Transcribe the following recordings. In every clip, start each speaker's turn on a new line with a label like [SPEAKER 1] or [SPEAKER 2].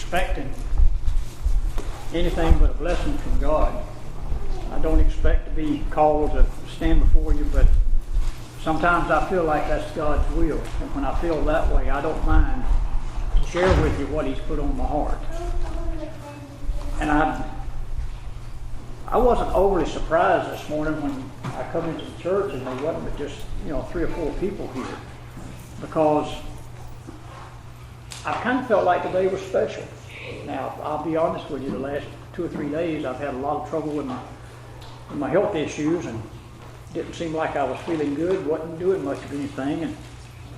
[SPEAKER 1] expecting anything but a blessing from God. I don't expect to be called to stand before you, but sometimes I feel like that's God's will. And when I feel that way, I don't mind to share with you what He's put on my heart. And I wasn't overly surprised this morning when I come into the church and there wasn't but just 3 or 4 people here, because I kind of felt like today was special. Now, I'll be honest with you, the last 2 or 3 days I've had a lot of trouble with my health issues, and didn't seem like I was feeling good, wasn't doing much of anything.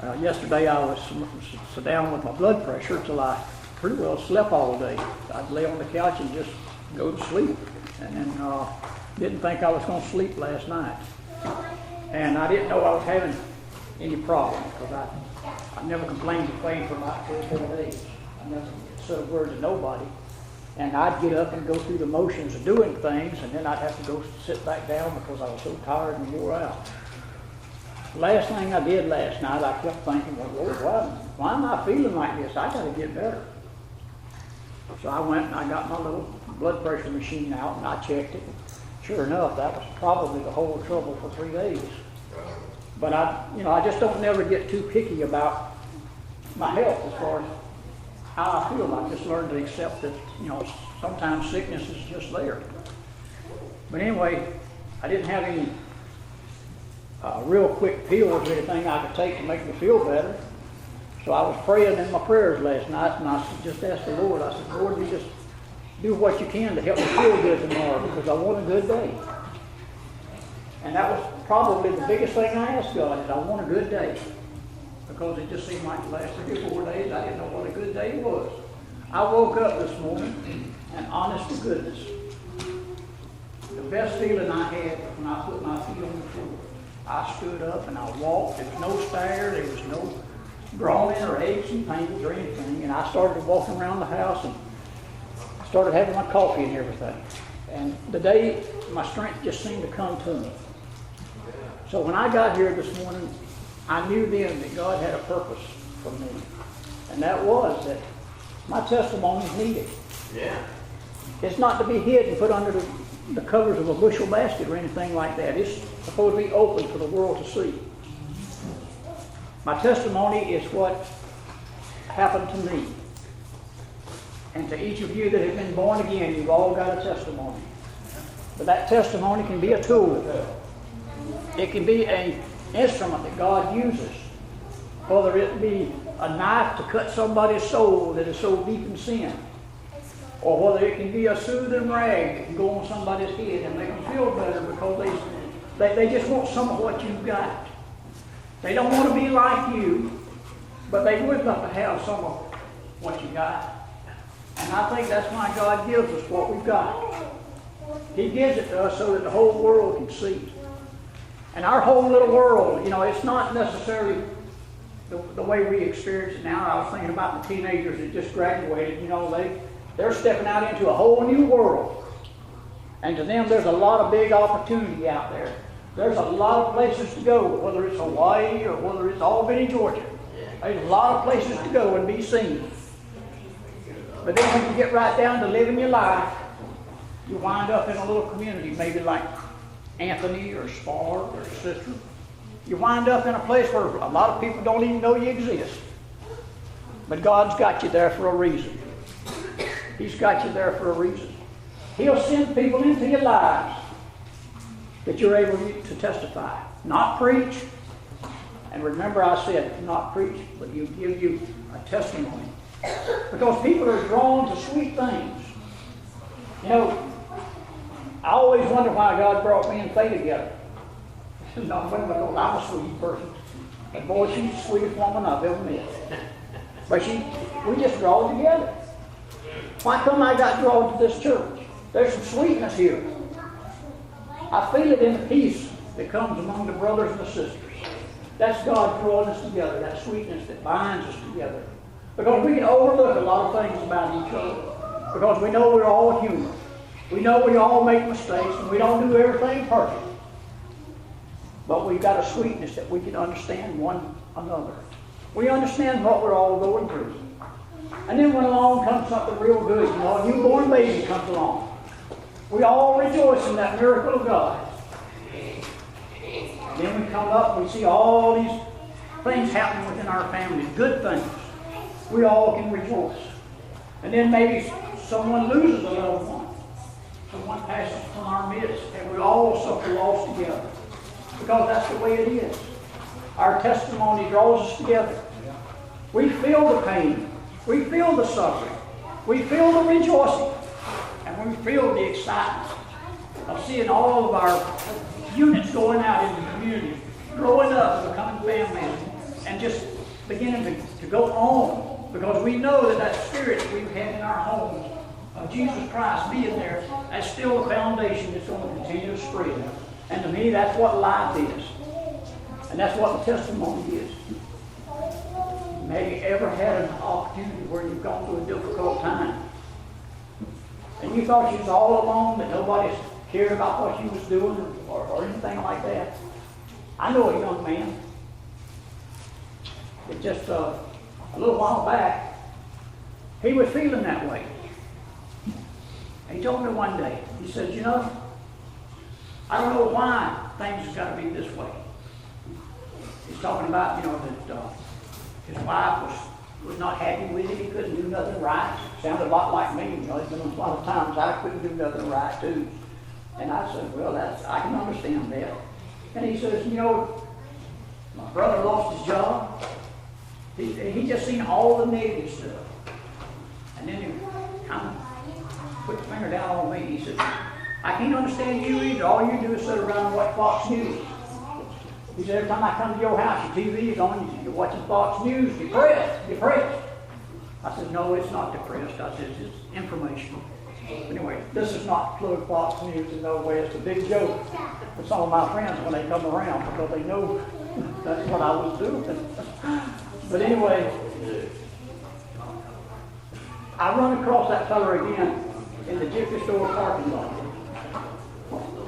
[SPEAKER 1] And yesterday I was so down with my blood pressure till I pretty well slept all day. I'd lay on the couch and just go to sleep, and then didn't think I was going to sleep last night. And I didn't know I was having any problem, because I never complained of pain for about 3 or 4 days. I never said a word to nobody. And I'd get up and go through the motions of doing things, and then I'd have to go sit back down because I was so tired and wore out. Last thing I did last night, I kept thinking, well, Lord, why am I feeling like this? I got to get better. So I went and I got my little blood pressure machine out and I checked it. Sure enough, that was probably the whole trouble for 3 days. But I just don't never get too picky about my health as far as how I feel. I just learned to accept that, sometimes sickness is just there. But anyway, I didn't have any real quick pills or anything I could take to make me feel better. So I was praying in my prayers last night, and I just asked the Lord, I said, Lord, you just do what you can to help me feel good tomorrow, because I want a good day. And that was probably the biggest thing I asked God, is I want a good day. Because it just seemed like the last 3 or 4 days, I didn't know what a good day was. I woke up this morning, and honest to goodness, the best feeling I had was when I put my feet on the floor. I stood up and I walked. There was no stare, there was no groaning or aches and pains or anything. And I started walking around the house and started having my coffee and everything. And the day, my strength just seemed to come to me. So when I got here this morning, I knew then that God had a purpose for me. And that was that my testimony is needed.
[SPEAKER 2] Yeah.
[SPEAKER 1] It's not to be hid and put under the covers of a bushel basket or anything like that. It's supposed to be open for the world to see. My testimony is what happened to me. And to each of you that have been born again, you've all got a testimony. But that testimony can be a tool. It can be an instrument that God uses. Whether it be a knife to cut somebody's soul that is so deep in sin, or whether it can be a soothing rag that can go on somebody's head and make them feel better because they just want some of what you've got. They don't want to be like you, but they would love to have some of what you got. And I think that's why God gives us what we've got. He gives it to us so that the whole world can see. And our whole little world, it's not necessarily the way we experience it now. I was thinking about the teenagers that just graduated. They're stepping out into a whole new world. And to them, there's a lot of big opportunity out there. There's a lot of places to go, whether it's Hawaii or whether it's Albany, Georgia. There's a lot of places to go and be seen. But then when you get right down to living your life, you wind up in a little community, maybe like Anthony or Spar or Citra. You wind up in a place where a lot of people don't even know you exist. But God's got you there for a reason. He's got you there for a reason. He'll send people into your lives that you're able to testify. Not preach. And remember I said, not preach, but He'll give you a testimony. Because people are drawn to sweet things. I always wonder why God brought me and Faye together. Not because I'm a sweet person. But boy, she's the sweetest woman I've ever met. But we just draw together. Why come I got drawn to this church? There's some sweetness here. I feel it in the peace that comes among the brothers and the sisters. That's God drawing us together, that sweetness that binds us together. Because we can overlook a lot of things about each other. Because we know we're all human. We know we all make mistakes and we don't do everything perfect. But we've got a sweetness that we can understand one another. We understand what we're all going through. And then when along comes something real good, you know, a newborn baby comes along. We all rejoice in that miracle of God. And then we come up and we see all these things happening within our family, good things. We all can rejoice. And then maybe someone loses a loved one. Someone passes from our midst, and we all suffer loss together. Because that's the way it is. Our testimony draws us together. We feel the pain. We feel the suffering. We feel the rejoicing. And we feel the excitement of seeing all of our units going out in the community, growing up, becoming families, and just beginning to go on. Because we know that that spirit that we've had in our homes of Jesus Christ being there, that's still the foundation that's going to continue to spread. And to me, that's what life is. And that's what the testimony is. Have you ever had an opportunity where you've gone through a difficult time? And you thought you was all alone, that nobody cared about what you was doing or anything like that? I know a young man that just a little while back, he was feeling that way. And he told me one day, he said, you know, I don't know why things have got to be this way. He's talking about, you know, that his wife was not happy with him. He couldn't do nothing right. Sounded a lot like me. You know, there's been a lot of times I couldn't do nothing right too. And I said, well, I can understand that. And he says, you know, my brother lost his job. He just seen all the negative stuff. And then he kind of put the finger down on me. He said, I can't understand you either. All you do is sit around and watch Fox News. He said, every time I come to your house, your TV is on, you're watching Fox News, depressed. I said, no, it's not depressed. I said, it's informational. Anyway, this is not to plug Fox News in no way. It's a big joke for some of my friends when they come around because they know that's what I was doing. But anyway, I run across that feller again in the Jiffy store parking lot.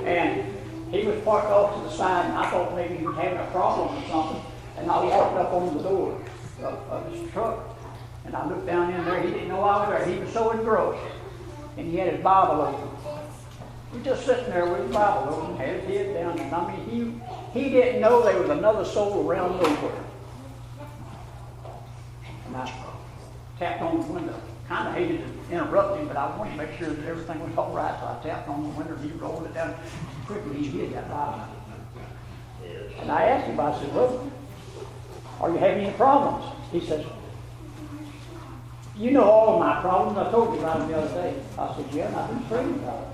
[SPEAKER 1] And he was parked off to the side, and I thought maybe he was having a problem or something. And I walked up on the door of his truck, and I looked down in there. He didn't know I was there. He was so engrossed. And he had his Bible open. He was just sitting there with his Bible open, had his head down. And I mean, he didn't know there was another soul around nowhere. And I tapped on the window. Kind of hated to interrupt him, but I wanted to make sure that everything was all right. So I tapped on the window, and he rolled it down. Quickly, he hid that Bible. And I asked him, I said, well, are you having any problems? He says, you know all of my problems. I told you about them the other day. I said, yeah, and I've been praying about it.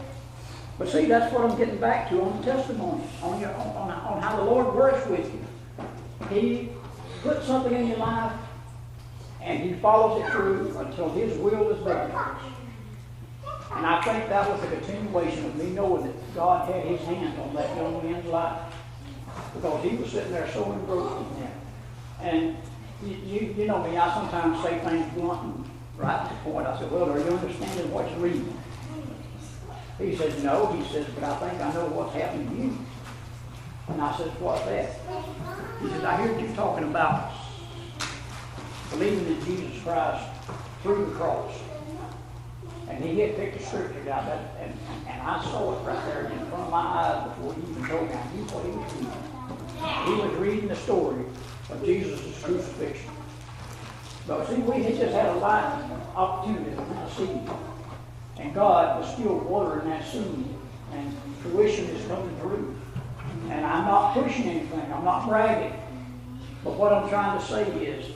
[SPEAKER 1] But see, that's what I'm getting back to on the testimony, on how the Lord works with you. He puts something in your life, and He follows it through until His will is done. And I think that was a continuation of me knowing that God had His hand on that young man's life. Because he was sitting there so engrossed in that. And you know me, I sometimes say things blunt and right to the point. I said, well, are you understanding what you're reading? He says, no. He says, but I think I know what's happening to you. And I said, what's that? He says, I heard you talking about believing in Jesus Christ through the cross. And he had picked the scriptures out of that, and I saw it right there in front of my eyes before he even told me. I knew what he was reading. He was reading the story of Jesus' crucifixion. But see, we had just had a life opportunity to plant a seed. And God was still watering that seed, and fruition is coming through. And I'm not pushing anything. I'm not bragging. But what I'm trying to say is,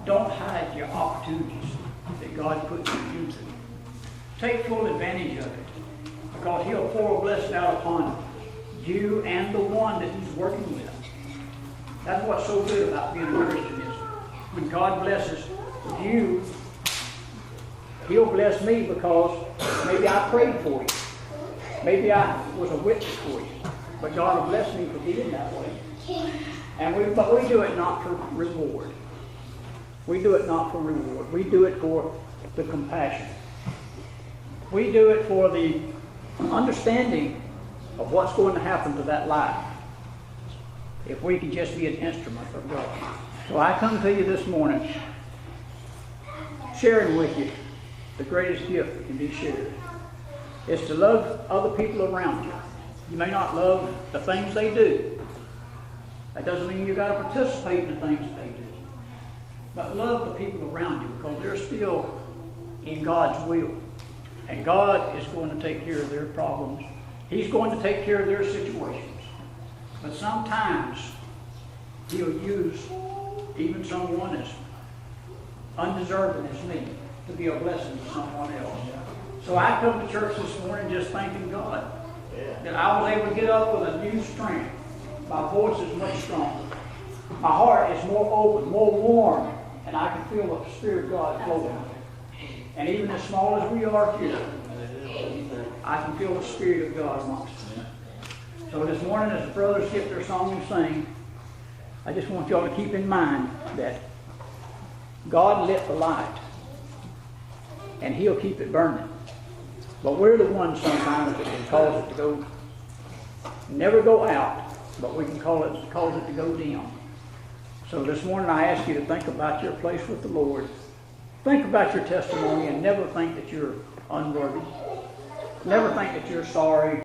[SPEAKER 1] don't hide your opportunities that God puts you into. Take full advantage of it, because He'll pour a blessing out upon you and the one that He's working with. That's what's so good about being a Christian is when God blesses you, He'll bless me because maybe I prayed for you. Maybe I was a witness for you. But God will bless me for being that way. But we do it not for reward. We do it not for reward. We do it for the compassion. We do it for the understanding of what's going to happen to that life if we can just be an instrument of God. So I come to you this morning sharing with you the greatest gift that can be shared. It's to love other people around you. You may not love the things they do. That doesn't mean you've got to participate in the things that they do. But love the people around you because they're still in God's will. And God is going to take care of their problems. He's going to take care of their situations. But sometimes He'll use even someone as undeserving as me to be a blessing to someone else. So I come to church this morning just thanking God that I was able to get up with a new strength. My voice is much stronger. My heart is more open, more warm, and I can feel the Spirit of God flowing. And even as small as we are here, I can feel the Spirit of God amongst us. So this morning as the brothers get their song and sing, I just want y'all to keep in mind that God lit the light, and He'll keep it burning. But we're the ones sometimes that can cause it to go, never go out, but we can cause it to go dim. So this morning I ask you to think about your place with the Lord. Think about your testimony and never think that you're unworthy. Never think that you're sorry